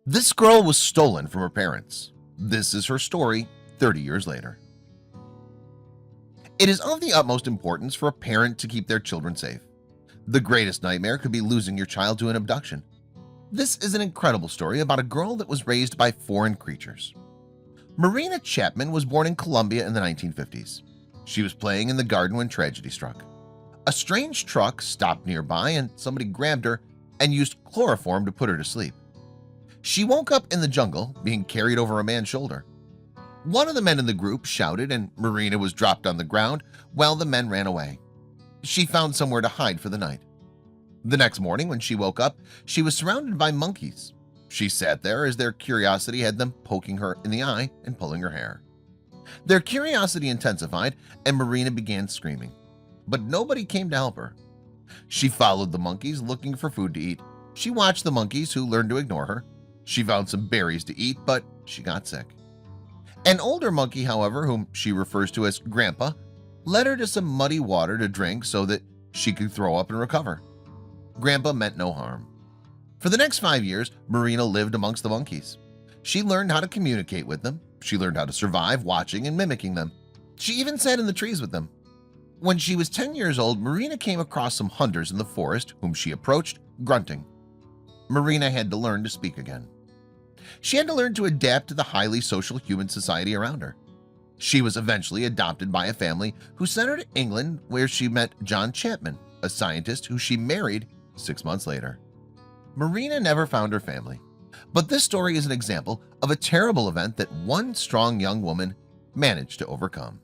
This girl was stolen from her parents. This is her story 30 years later. It is of the utmost importance for a parent to keep their children safe. The greatest nightmare could be losing your child to an abduction. This is an incredible story about a girl that was raised by foreign creatures. Marina Chapman was born in Colombia in the 1950s. She was playing in the garden when tragedy struck. A strange truck stopped nearby and somebody grabbed her and used chloroform to put her to sleep. She woke up in the jungle, being carried over a man's shoulder. One of the men in the group shouted and Marina was dropped on the ground while the men ran away. She found somewhere to hide for the night. The next morning when she woke up, she was surrounded by monkeys. She sat there as their curiosity had them poking her in the eye and pulling her hair. Their curiosity intensified and Marina began screaming, but nobody came to help her. She followed the monkeys looking for food to eat. She watched the monkeys who learned to ignore her. She found some berries to eat, but she got sick. An older monkey, however, whom she refers to as Grandpa, led her to some muddy water to drink so that she could throw up and recover. Grandpa meant no harm. For the next 5 years, Marina lived amongst the monkeys. She learned how to communicate with them. She learned how to survive watching and mimicking them. She even sat in the trees with them. When she was 10 years old, Marina came across some hunters in the forest whom she approached, grunting. Marina had to learn to speak again. She had to learn to adapt to the highly social human society around her. She was eventually adopted by a family who sent her to England, where she met John Chapman, a scientist who she married 6 months later. Marina never found her family, but this story is an example of a terrible event that one strong young woman managed to overcome.